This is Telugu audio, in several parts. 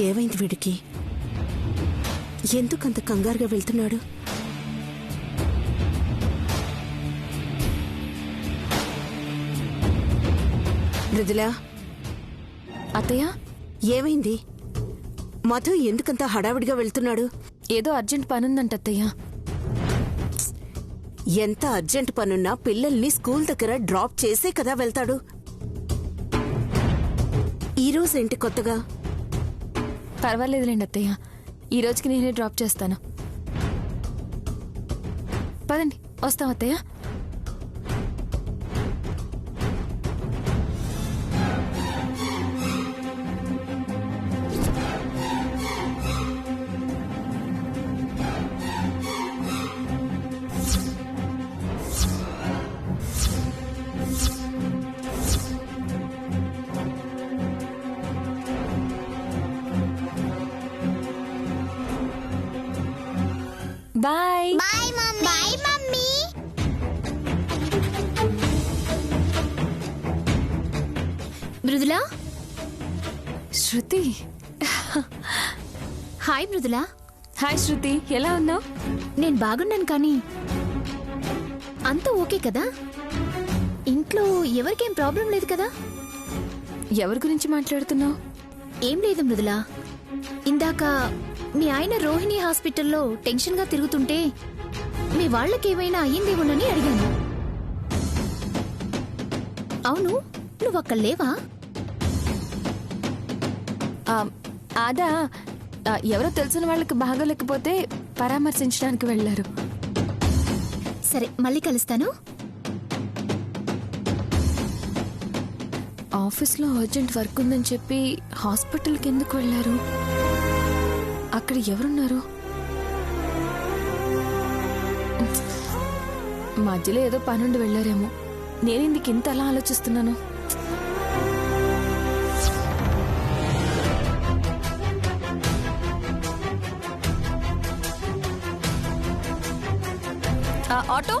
ఏమైంది వీడికి? ఎందుకంత కంగారుగా వెళ్తున్నాడు? మృదులా, అత్తయ్య, ఏమైంది? మధు ఎందుకంత హడావిడిగా వెళ్తున్నాడు? ఏదో అర్జెంట్ పనుందంట అత్తయ్య. ఎంత అర్జెంట్ పనున్నా పిల్లల్ని స్కూల్ దగ్గర డ్రాప్ చేసే కదా వెళ్తాడు. ఈ రోజేంటి కొత్తగా? పర్వాలేదులేండి అత్తయ్య, ఈ రోజుకి నేనే డ్రాప్ చేస్తాను. పదండి, వస్తాం అత్తయ్య. Bye bye mummy. Bye mummy. Mridula. Shruti. Hi Mridula. Hi Shruti, ఎలా ఉన్నావు? నేను బాగున్నాను, కానీ అంతా ఓకే కదా? ఇంట్లో ఎవరికేం ప్రాబ్లం లేదు కదా? ఎవరి గురించి మాట్లాడుతున్నావు? ఏం లేదు మృదులా, ఇందాక మీ ఆయన రోహిణి హాస్పిటల్లో టెన్షన్గా తిరుగుతుంటే మీ వాళ్ళకేమైనా అయ్యిందేమోనని అడిగాను. అవును, నువ్వు అక్కడ లేవా? అదా, ఎవరో తెలిసిన వాళ్ళకి బాగోలేకపోతే పరామర్శించడానికి వెళ్లారు. సరే, మళ్ళీ కలుస్తాను. ఆఫీస్లో అర్జెంట్ వర్క్ ఉందని చెప్పి హాస్పిటల్కి ఎందుకు వెళ్లారు? అక్కడ ఎవరున్నారు? మధ్యలో ఏదో పనుండి వెళ్లారేమో. నేనెందుకు ఇంత అలా ఆలోచిస్తున్నాను? ఆటో.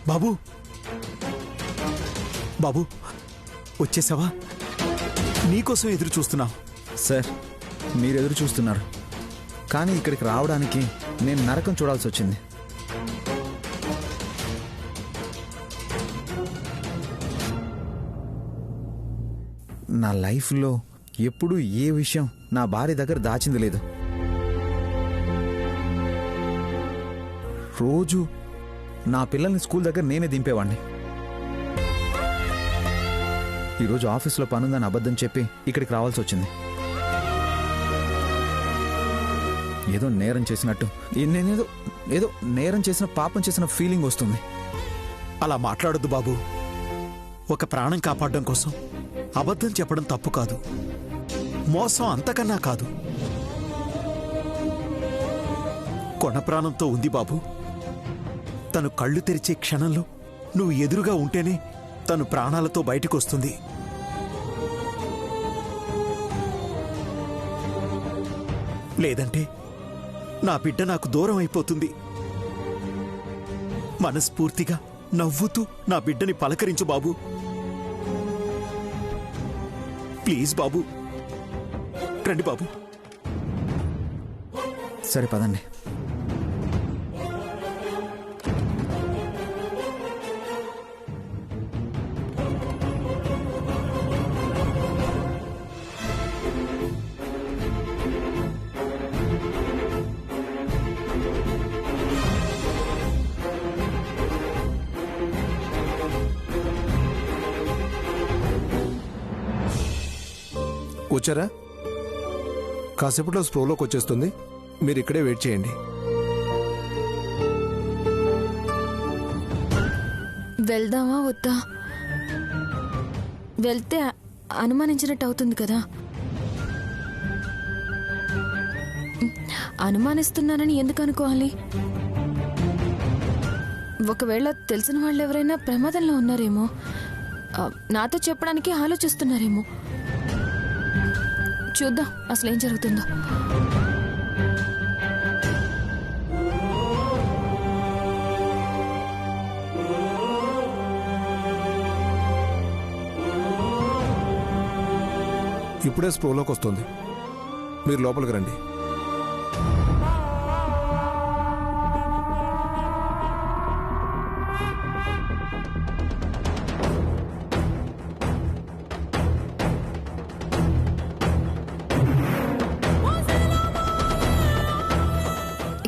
బాబు, బాబు, వచ్చేసావా? నీకోసం ఎదురు చూస్తున్నా. సార్, మీరు ఎదురు చూస్తున్నారు, కానీ ఇక్కడికి రావడానికి నేను నరకం చూడాల్సి వచ్చింది. నా లైఫ్లో ఎప్పుడూ ఏ విషయం నా భార్య దగ్గర దాచింది లేదు. రోజు నా పిల్లల్ని స్కూల్ దగ్గర నేనే దింపేవాడిని. ఈరోజు ఆఫీస్లో పనుందని అబద్ధం చెప్పి ఇక్కడికి రావాల్సి వచ్చింది. ఏదో నేరం చేసినట్టు, నేనేదో ఏదో నేరం చేసిన, పాపం చేసిన ఫీలింగ్ వస్తుంది. అలా మాట్లాడొద్దు బాబు. ఒక ప్రాణం కాపాడడం కోసం అబద్ధం చెప్పడం తప్పు కాదు, మోసం అంతకన్నా కాదు. కొన ప్రాణంతో ఉంది బాబు. తను కళ్ళు తెరిచే క్షణంలో నువ్వు ఎదురుగా ఉంటేనే తను ప్రాణాలతో బయటకొస్తుంది. లేదంటే నా బిడ్డ నాకు దూరం అయిపోతుంది. మనస్ఫూర్తిగా నవ్వుతూ నా బిడ్డని పలకరించు బాబు. ప్లీజ్ బాబు, రండి బాబు. సరే, పదండి. వచ్చారా? కాసేపట్లో స్ప్రోలోకి వచ్చేస్తుంది, మీరు ఇక్కడే వెయిట్ చేయండి. వెళ్దామా వద్దా? వెళ్తే అనుమానించినట్టు అవుతుంది కదా. అనుమానిస్తున్నానని ఎందుకు అనుకోవాలి? ఒకవేళ తెలిసిన వాళ్ళు ఎవరైనా ప్రమాదంలో ఉన్నారేమో, నాతో చెప్పడానికి ఆలోచిస్తున్నారేమో. చూద్దాం అసలు ఏం జరుగుతుందో. ఇప్పుడే స్ప్రోలోకి వస్తుంది, మీరు లోపలికి రండి.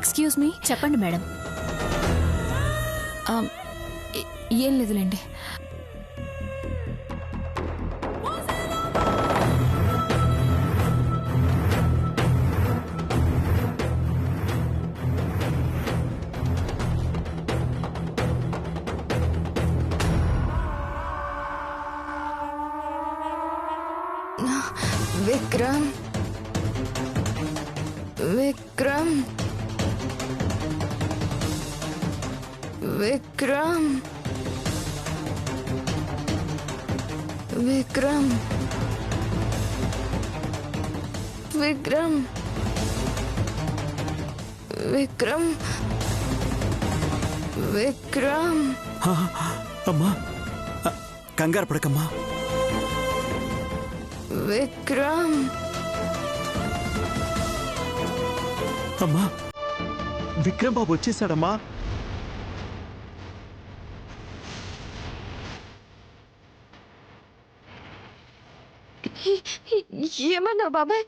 Excuse me. చెప్పండి మేడం. ఏం లేదులేండి. విక్రమ్, విక్రమ్, విక్రమ్, విక్రమ్, విక్రమ్, విక్రమ్, విక్రమ్. అమ్మా, కంగారు పడకమ్మా. విక్రమ్. అమ్మా, విక్రమ్ బాబు వచ్చేసాడమ్మా. ఏమన్నా బాబాయ్?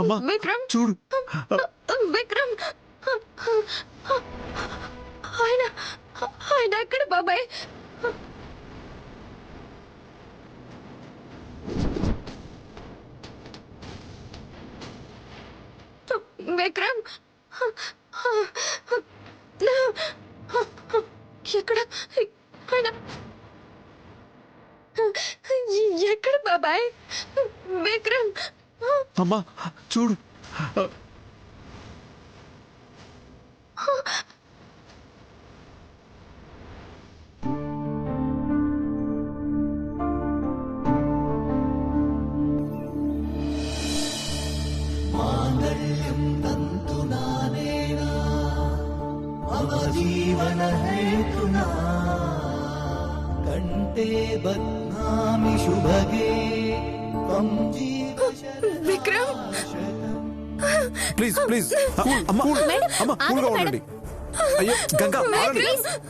అమ్మా విక్రమ్, చూడు. విక్రమ్, ఆయన ఆయన ఎక్కడ బాబాయ్? విక్రమ్, ఎక్కడ ఆయన? ఎక్కడ బాబాయ్? విక్రమ్. అమ్మా చూడు. విక్రమ్, ప్లీజ్ ప్లీజ్, అమ్మా అమ్మా కూల్గా ఉండండి. అయ్యో గంగా, ఆగండి.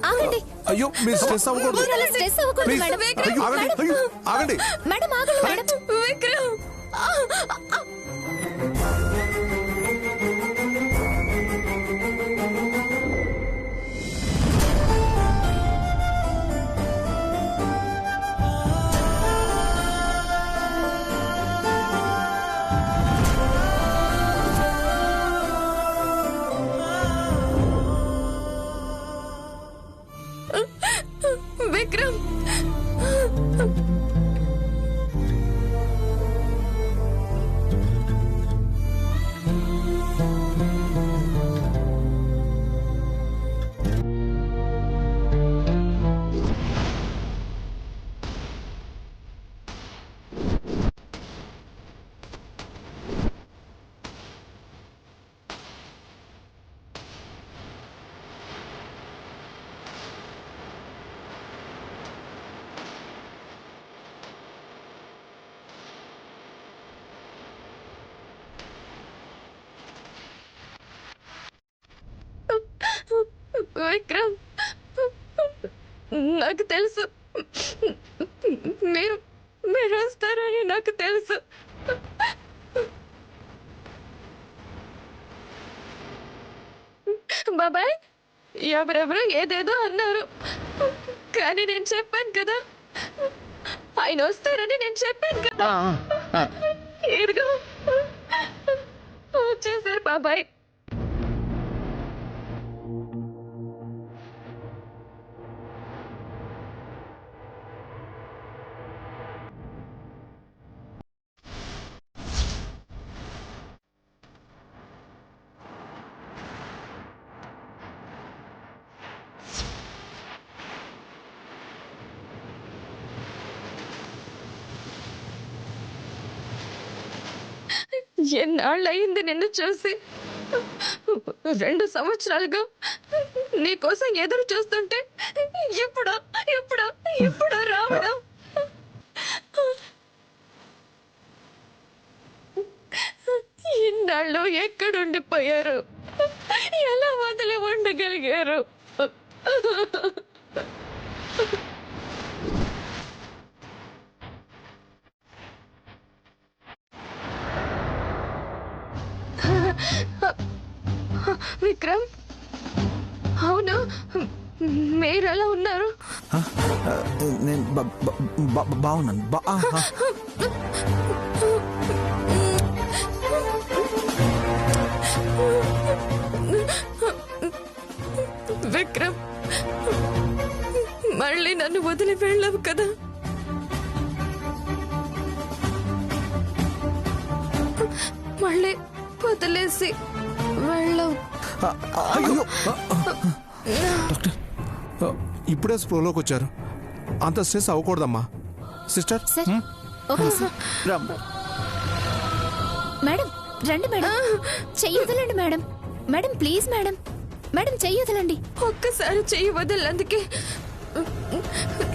ఆగండి. అయ్యో మీరు స్ట్రెస్ అవ్వకూడదు. మీరు అలా స్ట్రెస్ అవ్వకూడదు ప్లీజ్. మేడం. అయ్యో, ఆగండి. అయ్యో, ఆగండి. మేడం ఆగండి మేడం. విక్రమ్. విక్రమ్. విక్రమ్, నాకు తెలుసు మీరు మీరు వస్తారని నాకు తెలుసు. బాబాయ్, ఎవరెవరు ఏదేదో అన్నారు, కానీ నేను చెప్పాను కదా, ఆయన వస్తారని నేను చెప్పాను కదా. ఇదిగో వచ్చేసారు బాబాయ్. ఎన్నాళ్ళయింది నిన్ను చూసి. 2 సంవత్సరాలుగా నీకోసం ఎదురు చూస్తుంటే ఇప్పుడు ఇప్పుడు ఇప్పుడు రావడం. ఇన్నాళ్ళు ఎక్కడుండిపోయారు? ఎలా వదిలి ఉండగలిగారు? విక్రమ్, అవును, మీరెలా ఉన్నారు? నేను బాగున్నాను. విక్రమ్, మళ్ళీ నన్ను వదిలి వెళ్ళావు కదా? మళ్ళీ వదిలేసి వెళ్ళావు. అయ్యో డాక్టర్ ఇప్పుడే స్ప్రోలోకి వచ్చారు. అంత స్ట్రెస్ అవ్వకూడదమ్మా. Sister sir, okay sir. Madam రండి మేడం, చెయ్యి వదలండి madam. Madam please madam, madam చెయ్యి వదలండి. ఒక్కసారి చెయ్యి వదలందుకే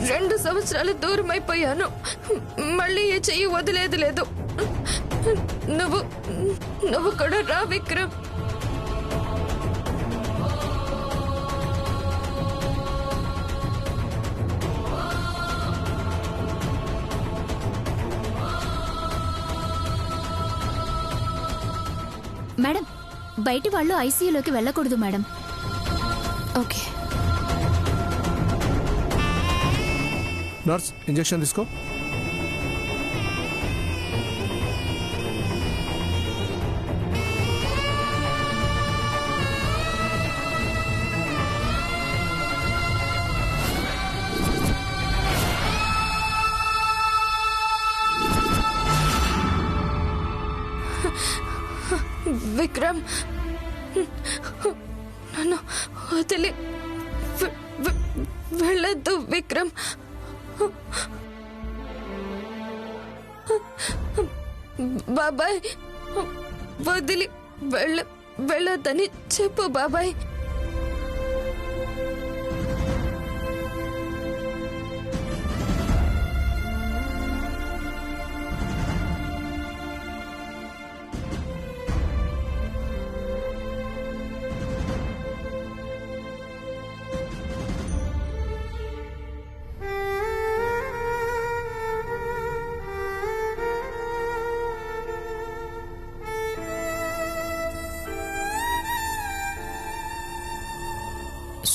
2 సంవత్సరాలు దూరం అయిపోయాను. మళ్ళీ ఏ చెయ్యి వదిలేదు లేదు. నువ్వు కూడా రా విక్రమ్. మేడం బయటి వాళ్ళు ఐసీయూలోకి వెళ్ళకూడదు మేడం. ఓకే. నర్స్ ఇంజెక్షన్ తీసుకో. విక్రమ్, నన్ను వదిలి వెళ్ళొద్దు విక్రమ్. బాబాయ్, వదిలి వెళ్ళొద్దని చెప్పు బాబాయ్.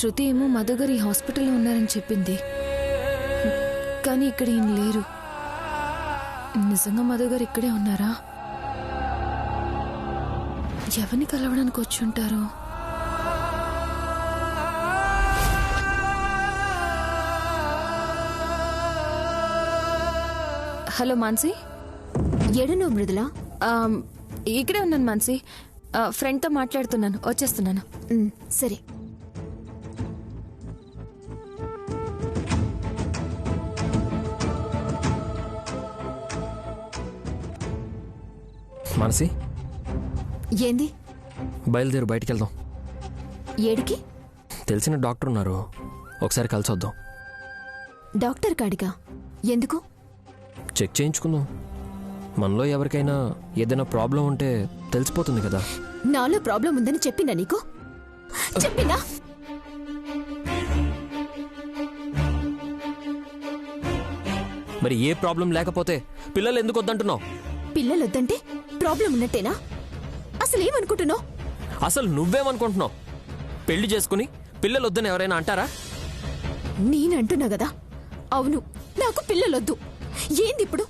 శృతి ఏమో మధుగారు ఈ హాస్పిటల్లో ఉన్నారని చెప్పింది, కానీ ఇక్కడ ఏం లేరు. నిజంగా మధుగారు ఇక్కడే ఉన్నారా? ఎవరిని కలవడానికి వచ్చి ఉంటారు? హలో మాన్సి. ఎడును మృదులా? ఇక్కడే ఉన్నాను మాన్సి. ఫ్రెండ్తో మాట్లాడుతున్నాను, వచ్చేస్తున్నాను. సరే. మానసి, ఏంది? బయలుదేరు, బయటికి వెళ్దాం. ఏడికి? తెలిసిన డాక్టర్ ఉన్నారు, ఒకసారి కలిసి వద్దాం. డాక్టర్ కాడిగా? ఎందుకు? చెక్ చేయించుకుందాం. మనలో ఎవరికైనా ఏదైనా ప్రాబ్లం ఉంటే తెలిసిపోతుంది కదా. నాలో ప్రాబ్లం ఉందని చెప్పిందా నీకు? చెప్పిందా? మరి ఏ ప్రాబ్లం లేకపోతే పిల్లలు ఎందుకు వద్దంటున్నావు? పిల్లలొద్దంటే ప్రాబ్లం ఉన్నట్టేనా? అసలు ఏమనుకుంటున్నావు? అసలు నువ్వేమనుకుంటున్నావు? పెళ్లి చేసుకుని పిల్లలు వద్దని ఎవరైనా అంటారా? నేనంటున్నా కదా. అవును, నాకు పిల్లలొద్దు. ఏంది ఇప్పుడు?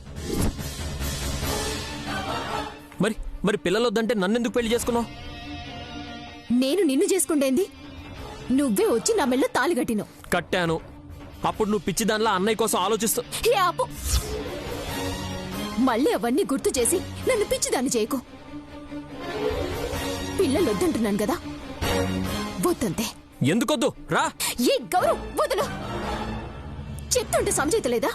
మరి మరి పిల్లలు వద్దంటే నన్నెందుకు పెళ్లి చేసుకున్నావు? నేను నిన్ను చేసుకుంటేంది? నువ్వే వచ్చి నా మెల్ల తాళి కట్టినావు. కట్టాను. అప్పుడు నువ్వు పిచ్చిదానిలా అన్నయ్య కోసం ఆలోచిస్తూ. హే ఆపు. మళ్ళీ అవన్నీ గుర్తు చేసి నన్ను పిచ్చిదాన్ని చేయకు. పిల్లలొద్దంటున్నాను కదా, వద్దంతే. ఎందుకొద్దు? రా. ఏ గౌరవ్, వదలు. చెప్తుంటే సంజయితలేదా?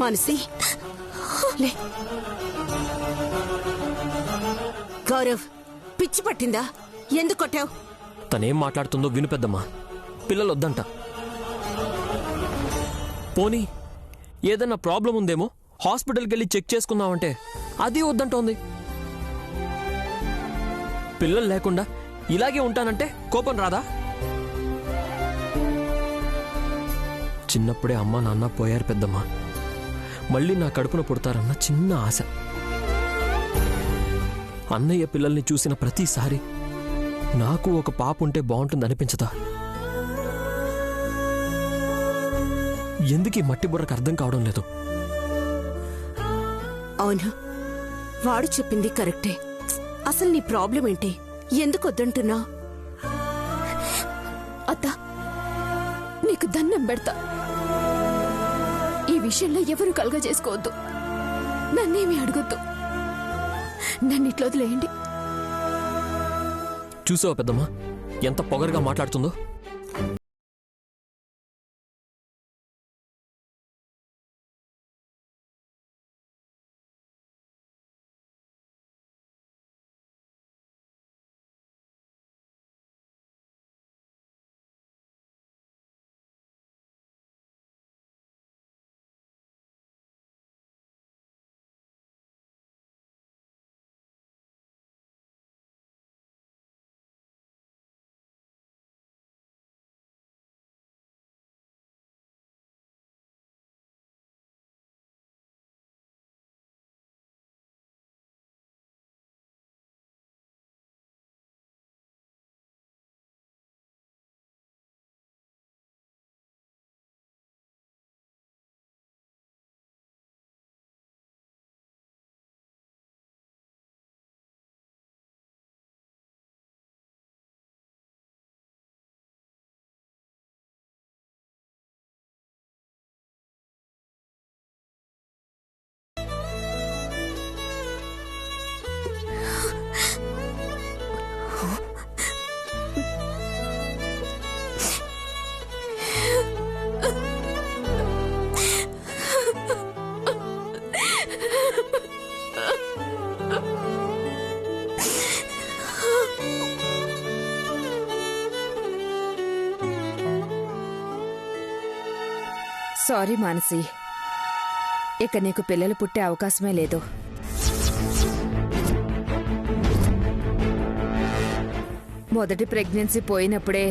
మానసి లే. గౌరవ్, పిచ్చి పట్టిందా? ఎందుకు కొట్టావు? తనేం మాట్లాడుతుందో విను పెద్దమ్మా. పిల్లలు వద్దంట. పోనీ ఏదన్నా ప్రాబ్లం ఉందేమో హాస్పిటల్కి వెళ్ళి చెక్ చేసుకుందామంటే అది వద్దంటోంది. పిల్లలు లేకుండా ఇలాగే ఉంటానంటే కోపం రాదా? చిన్నప్పుడే అమ్మ నాన్న పోయారు పెద్దమ్మా. మళ్ళీ నా కడుపున పుడతారన్న చిన్న ఆశ. అన్నయ్య పిల్లల్ని చూసిన ప్రతిసారి నాకు ఒక పాప ఉంటే బాగుంటుంది అనిపించదా? ఎందుకు ఈ మట్టి బుర్రకు అర్థం కావడం లేదు? అవును, వాడు చెప్పింది కరెక్టే. అసలు నీ ప్రాబ్లం ఏంటి? ఎందుకు వద్దంటున్నా? అత్త, నీకు దండం పెడతా. ఈ విషయంలో ఎవరు కలుగా చేసుకోవద్దు. నన్నేమీ అడగొద్దు. నన్ను ఇట్లా వదిలేయండి. చూసావా పెద్దమ్మా ఎంత పొగరుగా మాట్లాడుతుందో? సారీ మానసి, ఇక నీకు పిల్లలు పుట్టే అవకాశమే లేదు. మొదటి ప్రెగ్నెన్సీ పోయినప్పుడే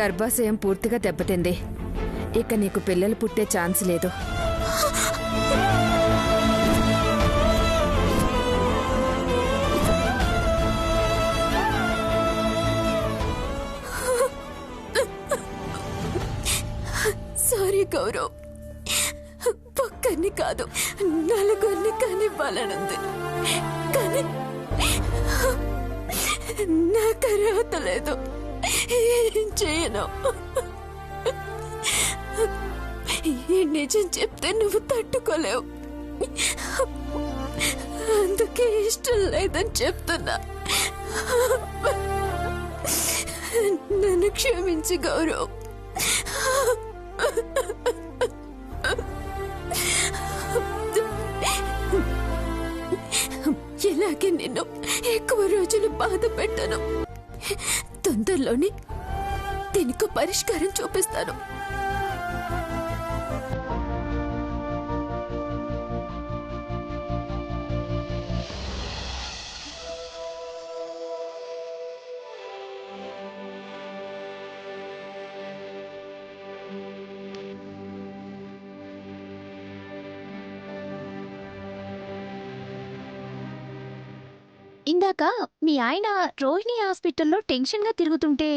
గర్భాశయం పూర్తిగా దెబ్బతింది. ఇక నీకు పిల్లలు పుట్టే ఛాన్స్ లేదు. సారీ గౌరవ్, ఒక్కరిని కాదు నలుగురిని కానివ్వాలనుంది. కానీ నాకు అర్హత లేదు. ఏం చేయను. ఈ నిజం చెప్తే నువ్వు తట్టుకోలేవు. అందుకే ఇష్టం లేదని చెప్తున్నా. నన్ను క్షమించి గౌరవ్. ఇలాగే నిన్ను ఎక్కువ రోజులు బాధ పెట్టను. తొందరలోనే దీనికి పరిష్కారం చూపిస్తాను. ఇందాక మీ ఆయన రోహిణి హాస్పిటల్లో టెన్షన్గా తిరుగుతుంటే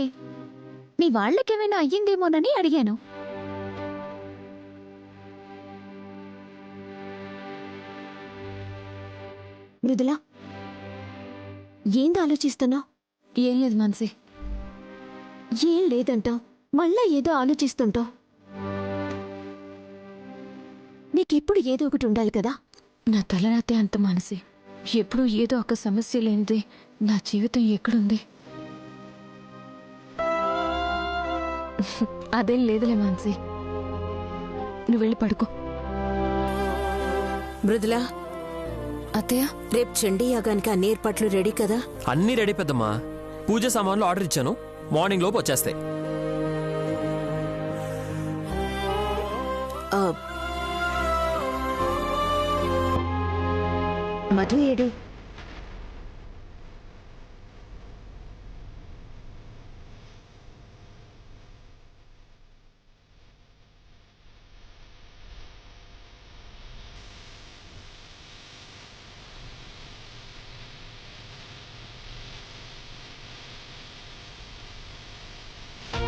మీ వాళ్ళకేమైనా అయ్యిందేమోనని అడిగాను. మృదులా, ఏంది ఆలోచిస్తున్నావు? ఏం లేదు మానసి. ఏం లేదంటావు, మళ్ళా ఏదో ఆలోచిస్తుంటావు. నీకెప్పుడు ఏదో ఒకటి ఉండాలి కదా. నా తలరాతే అంత మానసి. ఎప్పుడూ ఏదో ఒక సమస్య లేనిది నా జీవితం ఎక్కడుంది? అదేం లేదులే మానసి. నువ్వు వెళ్ళి పడుకో. మృదులా, అత్తయ్య, రేపు చండీ యాగానికి అన్ని ఏర్పాట్లు రెడీ కదా? అన్నీ రెడీ పెద్దమ్మా. పూజ సామాన్లు ఆర్డర్ ఇచ్చాను, మార్నింగ్ లోపు వచ్చేస్తాయి. మధు ఏడు?